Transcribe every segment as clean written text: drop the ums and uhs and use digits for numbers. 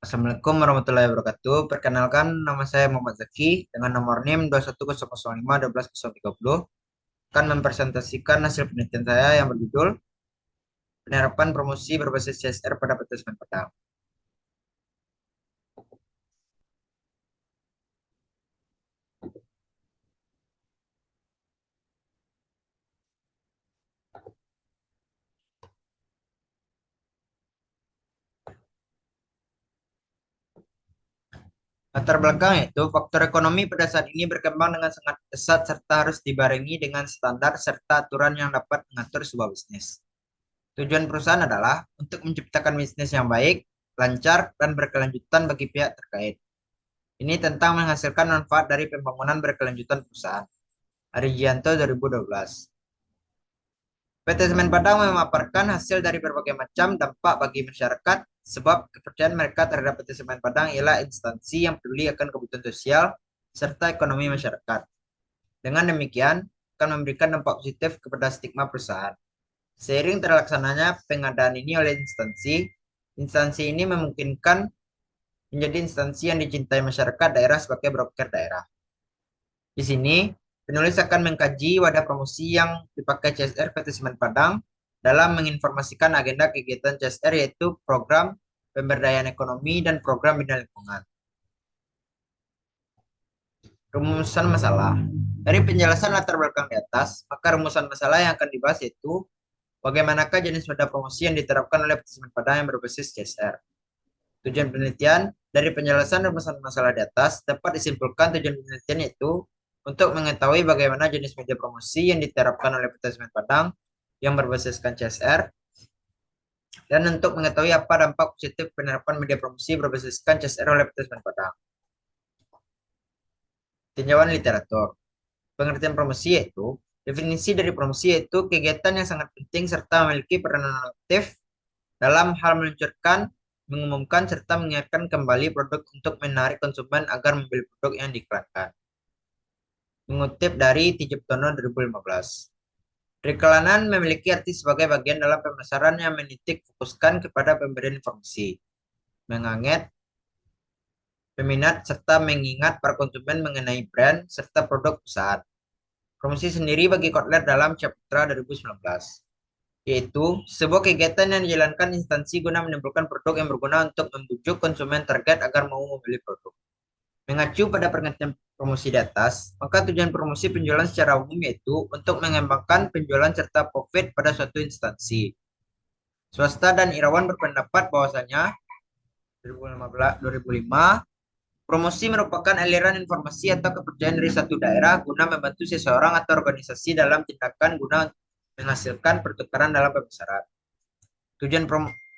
Assalamualaikum warahmatullahi wabarakatuh. Perkenalkan, nama saya Muhammad Zaki dengan nomor NIM 21005 12030 akan mempresentasikan hasil penelitian saya yang berjudul Penerapan Promosi Berbasis CSR pada Petismen Padang. Latar belakang yaitu faktor ekonomi pada saat ini berkembang dengan sangat pesat serta harus dibarengi dengan standar serta aturan yang dapat mengatur sebuah bisnis. Tujuan perusahaan adalah untuk menciptakan bisnis yang baik, lancar, dan berkelanjutan bagi pihak terkait. Ini tentang menghasilkan manfaat dari pembangunan berkelanjutan perusahaan. Arigianto 2012. PT Semen Padang memaparkan hasil dari berbagai macam dampak bagi masyarakat sebab kepercayaan mereka terhadap PT Semen Padang ialah instansi yang peduli akan kebutuhan sosial serta ekonomi masyarakat. Dengan demikian, akan memberikan dampak positif kepada stigma perusahaan. Seiring terlaksananya pengadaan ini oleh instansi ini memungkinkan menjadi instansi yang dicintai masyarakat daerah sebagai broker daerah. Di sini, penulis akan mengkaji wadah promosi yang dipakai CSR PT Semen Padang dalam menginformasikan agenda kegiatan CSR yaitu program pemberdayaan ekonomi dan program bina lingkungan. Rumusan masalah. Dari penjelasan latar belakang di atas, maka rumusan masalah yang akan dibahas yaitu bagaimanakah jenis wadah promosi yang diterapkan oleh PT Semen Padang yang berbasis CSR. Tujuan penelitian dari penjelasan rumusan masalah di atas dapat disimpulkan tujuan penelitian yaitu untuk mengetahui bagaimana jenis media promosi yang diterapkan oleh PT Semen Padang yang berbasiskan CSR dan untuk mengetahui apa dampak positif penerapan media promosi berbasiskan CSR oleh PT Semen Padang. Tinjauan literatur. Pengertian promosi yaitu definisi dari promosi yaitu kegiatan yang sangat penting serta memiliki peranan aktif dalam hal meluncurkan, mengumumkan, serta mengingatkan kembali produk untuk menarik konsumen agar membeli produk yang diiklankan. Mengutip dari Tijeptono 2015. Periklanan memiliki arti sebagai bagian dalam pemasaran yang menitik fokuskan kepada pemberian informasi, mengangkat peminat, serta mengingat para konsumen mengenai brand serta produk perusahaan. Promosi sendiri bagi Kotler dalam Caputra 2019. Yaitu sebuah kegiatan yang dijalankan instansi guna menimbulkan produk yang berguna untuk membujuk konsumen target agar mau membeli produk. Mengacu pada pengertian promosi di atas, maka tujuan promosi penjualan secara umum yaitu untuk mengembangkan penjualan serta profit pada suatu instansi. Swasta dan Irawan berpendapat bahwasanya 2005, promosi merupakan aliran informasi atau kepercayaan dari satu daerah guna membantu seseorang atau organisasi dalam tindakan guna menghasilkan pertukaran dalam pemasaran. Tujuan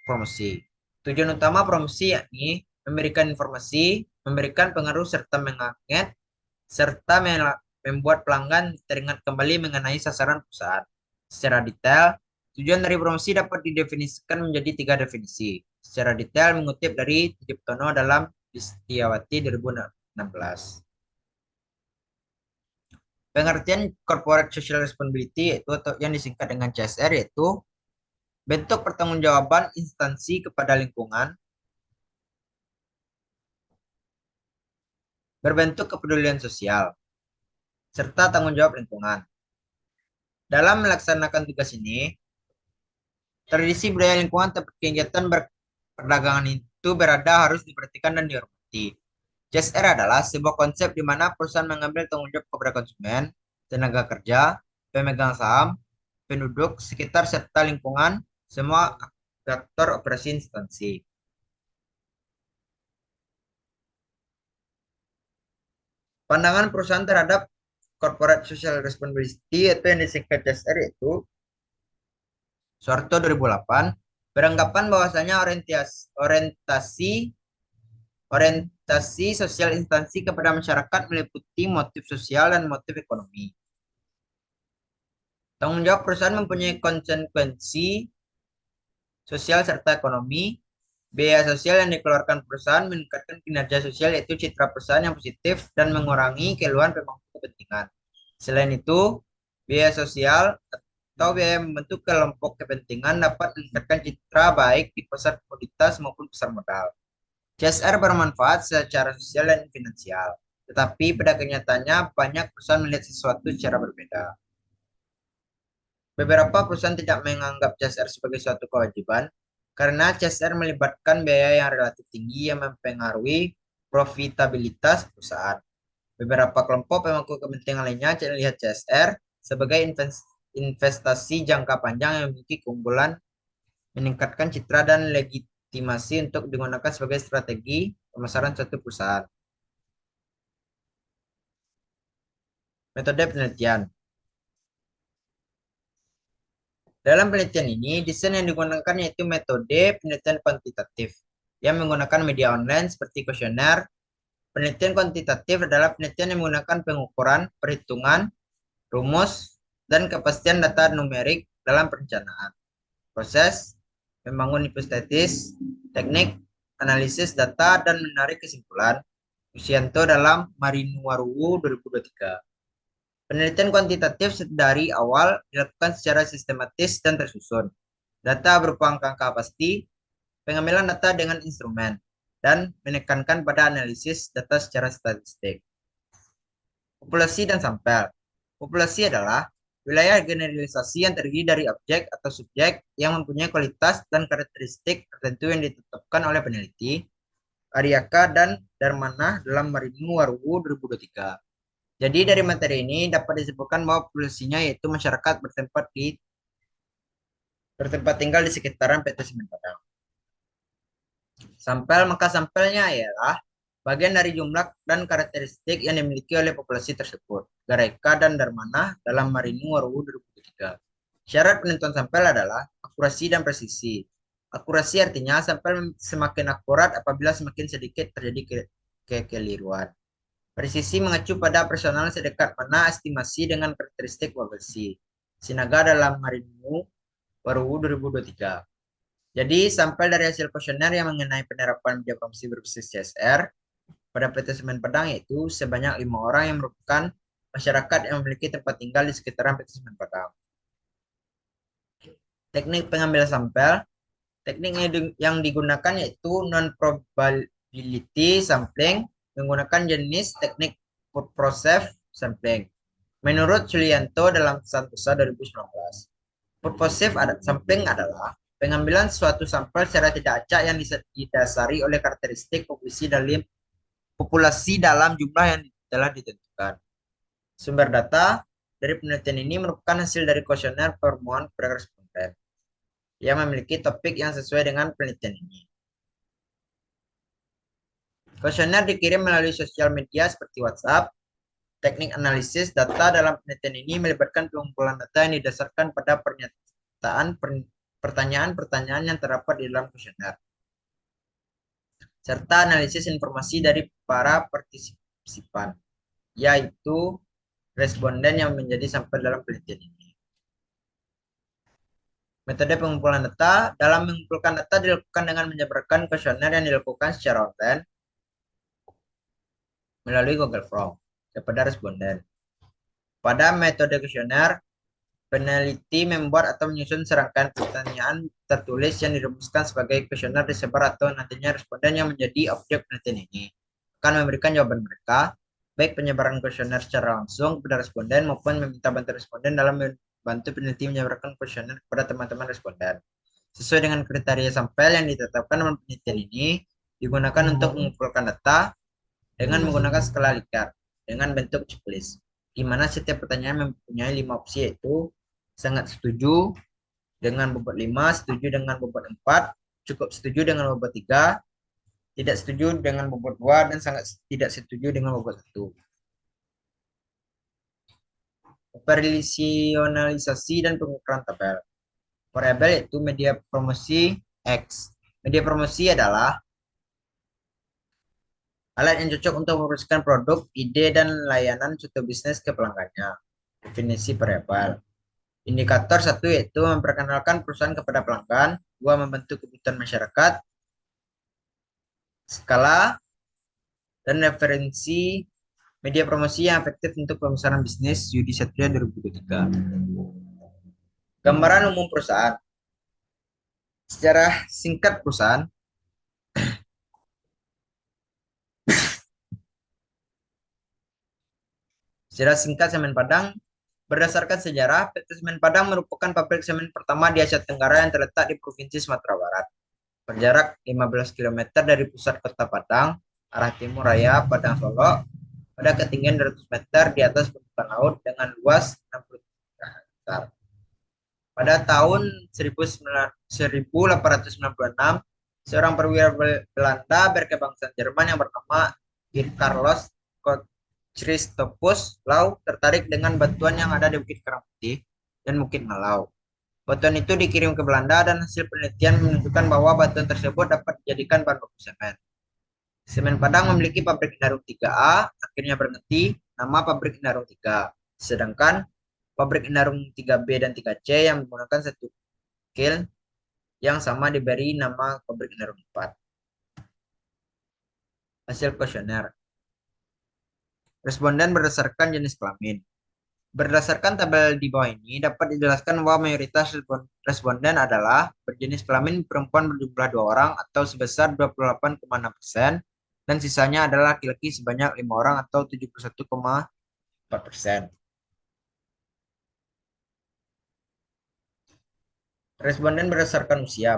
promosi. Tujuan utama promosi yakni memberikan informasi, memberikan pengaruh serta mengangkat serta membuat pelanggan teringat kembali mengenai sasaran perusahaan. Secara detail, tujuan dari promosi dapat didefinisikan menjadi 3 definisi. Secara detail mengutip dari Tijeptono dalam Listiawati 2016. Pengertian Corporate Social Responsibility yaitu yang disingkat dengan CSR yaitu bentuk pertanggungjawaban instansi kepada lingkungan berbentuk kepedulian sosial serta tanggung jawab lingkungan. Dalam melaksanakan tugas ini, tradisi budaya lingkungan tempat kegiatan perdagangan itu berada harus diperhatikan dan dihormati. CSR adalah sebuah konsep di mana perusahaan mengambil tanggung jawab kepada konsumen, tenaga kerja, pemegang saham, penduduk sekitar serta lingkungan, semua aktor operasi instansi. Pandangan perusahaan terhadap Corporate Social Responsibility yaitu yang disingkat CSR yaitu Soeharto 2008 beranggapan bahwasanya orientasi sosial instansi kepada masyarakat meliputi motif sosial dan motif ekonomi. Tanggung jawab perusahaan mempunyai konsekuensi sosial serta ekonomi. Biaya sosial yang dikeluarkan perusahaan meningkatkan kinerja sosial yaitu citra perusahaan yang positif dan mengurangi keluhan pemangku kepentingan. Selain itu, biaya sosial atau biaya membentuk kelompok kepentingan dapat meningkatkan citra baik di pasar komoditas maupun pasar modal. CSR bermanfaat secara sosial dan finansial, tetapi pada kenyataannya banyak perusahaan melihat sesuatu secara berbeda. Beberapa perusahaan tidak menganggap CSR sebagai suatu kewajiban karena CSR melibatkan biaya yang relatif tinggi yang mempengaruhi profitabilitas perusahaan. Beberapa kelompok pemangku kepentingan lainnya melihat CSR sebagai investasi jangka panjang yang memiliki keunggulan meningkatkan citra dan legitimasi untuk digunakan sebagai strategi pemasaran suatu perusahaan. Metode penelitian. Dalam penelitian ini, desain yang digunakan yaitu metode penelitian kuantitatif yang menggunakan media online seperti kuesioner. Penelitian kuantitatif adalah penelitian yang menggunakan pengukuran, perhitungan, rumus, dan kepastian data numerik dalam perencanaan. Proses, membangun hipotesis, teknik, analisis data, dan menarik kesimpulan. Yusianto dalam Marinuaruwu 2023. Penelitian kuantitatif dari awal dilakukan secara sistematis dan tersusun. Data berupa angka-angka pasti, pengambilan data dengan instrumen, dan menekankan pada analisis data secara statistik. Populasi dan sampel. Populasi adalah wilayah generalisasi yang terdiri dari objek atau subjek yang mempunyai kualitas dan karakteristik tertentu yang ditetapkan oleh peneliti, Aryaka dan Darmana dalam Marinuaruwu 2023. Jadi dari materi ini dapat disebutkan bahwa populasinya yaitu masyarakat bertempat tinggal di sekitaran PT Semen Padang. Sampel, maka sampelnya ialah bagian dari jumlah dan karakteristik yang dimiliki oleh populasi tersebut. Gareka dan Darmana dalam Marinuaruwu 2023. Syarat penentuan sampel adalah akurasi dan presisi. Akurasi artinya sampel semakin akurat apabila semakin sedikit terjadi kekeliruan. Presisi mengacu pada personal sedekat mana estimasi dengan karakteristik populasi. Sinaga dalam Marinuaruwu 2023. Jadi, sampel dari hasil kuesioner yang mengenai penerapan media promosi berbasis CSR pada PT Semen Padang yaitu sebanyak 5 orang yang merupakan masyarakat yang memiliki tempat tinggal di sekitaran PT Semen Padang. Teknik pengambilan sampel. Teknik yang digunakan yaitu non-probability sampling menggunakan jenis teknik purposive sampling. Menurut Julianto dalam Santosa 2019, purposive sampling adalah pengambilan suatu sampel secara tidak acak yang didasari oleh karakteristik populasi dalam jumlah yang telah ditentukan. Sumber data dari penelitian ini merupakan hasil dari kuesioner permohonan kepada responden yang memiliki topik yang sesuai dengan penelitian ini. Kuesioner dikirim melalui sosial media seperti WhatsApp. Teknik analisis data dalam penelitian ini melibatkan pengumpulan data yang didasarkan pada pertanyaan-pertanyaan yang terdapat di dalam kuesioner, serta analisis informasi dari para partisipan, yaitu responden yang menjadi sampel dalam penelitian ini. Metode pengumpulan data. Dalam mengumpulkan data dilakukan dengan menyebarkan kuesioner yang dilakukan secara online melalui Google Form kepada responden. Pada metode kuesioner, peneliti membuat atau menyusun serangkaian pertanyaan tertulis yang dirumuskan sebagai kuesioner disebar atau nantinya responden yang menjadi objek penelitian ini akan memberikan jawaban mereka, baik penyebaran kuesioner secara langsung kepada responden maupun meminta bantuan responden dalam membantu peneliti menyebarkan kuesioner kepada teman-teman responden. Sesuai dengan kriteria sampel yang ditetapkan dalam penelitian ini, digunakan untuk mengumpulkan data dengan menggunakan skala Likert dengan bentuk checklist, di mana setiap pertanyaan mempunyai 5 opsi yaitu sangat setuju dengan bobot 5, setuju dengan bobot 4, cukup setuju dengan bobot 3, tidak setuju dengan bobot 2, dan sangat tidak setuju dengan bobot 1. Operasionalisasi dan pengukuran tabel. Variabel yaitu media promosi X. Media promosi adalah alat yang cocok untuk mempromosikan produk, ide, dan layanan suatu bisnis ke pelanggannya. Definisi variabel. Indikator 1 yaitu memperkenalkan perusahaan kepada pelanggan, 2 membantu kebutuhan masyarakat, skala, dan referensi media promosi yang efektif untuk pemasaran bisnis Yudi Satria 2023. Gambaran umum perusahaan. Secara singkat perusahaan Sejarah singkat Semen Padang. Berdasarkan sejarah, PT Semen Padang merupakan pabrik semen pertama di Asia Tenggara yang terletak di Provinsi Sumatera Barat. Berjarak 15 km dari pusat kota Padang, arah timur raya Padang Solo, pada ketinggian 200 meter di atas permukaan laut dengan luas 63 hektar. Pada tahun 1896, seorang perwira Belanda berkebangsaan Jerman yang bernama Carlos Christophus Lau tertarik dengan batuan yang ada di Bukit Karang Putih dan Bukit Malau. Batuan itu dikirim ke Belanda dan hasil penelitian menunjukkan bahwa batuan tersebut dapat dijadikan bahan baku semen. Semen Padang memiliki pabrik Indarung 3A, akhirnya berhenti nama pabrik Indarung 3. Sedangkan pabrik Indarung 3B dan 3C yang menggunakan satu kiln yang sama diberi nama pabrik Indarung 4. Hasil kuesioner. Responden berdasarkan jenis kelamin. Berdasarkan tabel di bawah ini, dapat dijelaskan bahwa mayoritas responden adalah berjenis kelamin perempuan berjumlah 2 orang atau sebesar 28,6%, dan sisanya adalah laki-laki sebanyak 5 orang atau 71,4%. Responden berdasarkan usia.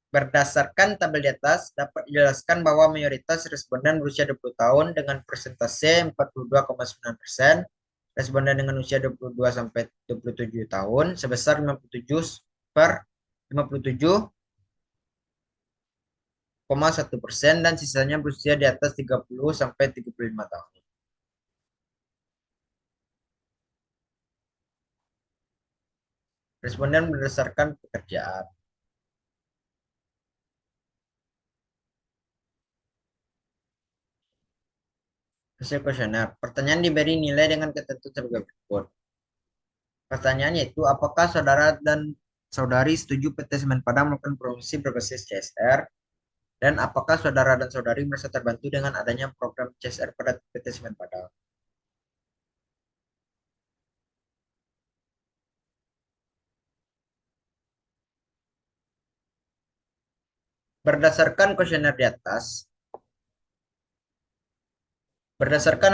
Berdasarkan tabel di atas, dapat dijelaskan bahwa mayoritas responden berusia 20 tahun dengan persentase 42,9%, responden dengan usia 22 sampai 27 tahun sebesar 57,1%, dan sisanya berusia di atas 30 sampai 35 tahun. Responden berdasarkan pekerjaan. Hasil kuesioner. Pertanyaan diberi nilai dengan ketentuan sebagai berikut. Pertanyaan yaitu, apakah saudara dan saudari setuju PT Semen Padang melakukan promosi berbasis CSR? Dan apakah saudara dan saudari merasa terbantu dengan adanya program CSR pada PT Semen Padang? Berdasarkan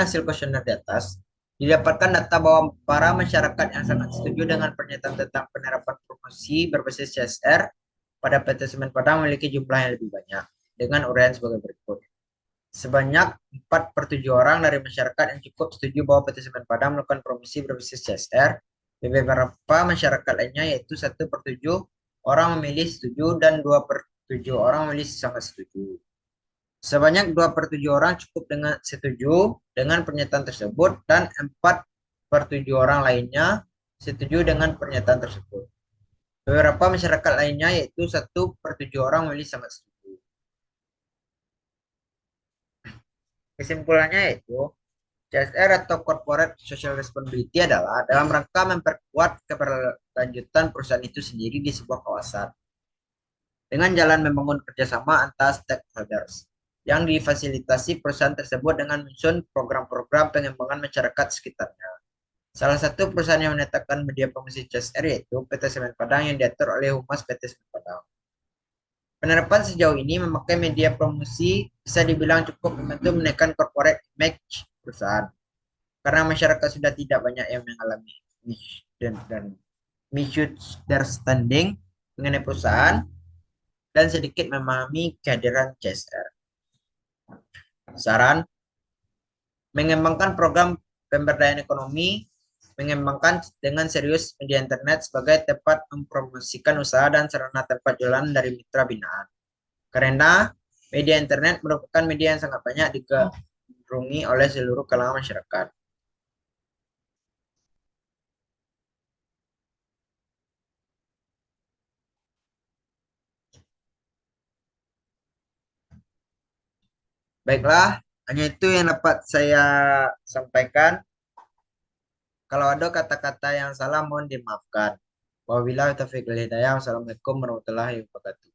hasil kuesioner di atas, didapatkan data bahwa para masyarakat yang sangat setuju dengan pernyataan tentang penerapan promosi berbasis CSR pada PT Semen Padang memiliki jumlah yang lebih banyak, dengan uraian sebagai berikut. Sebanyak 4/7 orang dari masyarakat yang cukup setuju bahwa PT Semen Padang melakukan promosi berbasis CSR. Beberapa masyarakat lainnya yaitu 1/7 orang memilih setuju dan 2/7 orang memilih sangat setuju. Sebanyak 2/7 orang cukup dengan setuju dengan pernyataan tersebut dan 4/7 orang lainnya setuju dengan pernyataan tersebut. Beberapa masyarakat lainnya yaitu 1/7 orang memilih sangat setuju. Kesimpulannya yaitu CSR atau Corporate Social Responsibility adalah dalam rangka memperkuat keberlanjutan perusahaan itu sendiri di sebuah kawasan dengan jalan membangun kerjasama antar stakeholders yang difasilitasi perusahaan tersebut dengan menyusun program-program pengembangan masyarakat sekitarnya. Salah satu perusahaan yang menetapkan media promosi CSR yaitu PT Semen Padang yang diatur oleh Humas PT Semen Padang. Penerapan sejauh ini memakai media promosi bisa dibilang cukup membantu menaikkan corporate image perusahaan, karena masyarakat sudah tidak banyak yang mengalami dan misunderstanding mengenai perusahaan dan sedikit memahami kehadiran CSR. Saran, mengembangkan program pemberdayaan ekonomi, mengembangkan dengan serius media internet sebagai tempat mempromosikan usaha dan sarana tempat jualan dari mitra binaan. Karena media internet merupakan media yang sangat banyak digandrungi oleh seluruh kalangan masyarakat. Baiklah, hanya itu yang dapat saya sampaikan. Kalau ada kata-kata yang salah mohon dimaafkan. Wabillahi taufiq wal hidayah. Wassalamualaikum warahmatullahi wabarakatuh.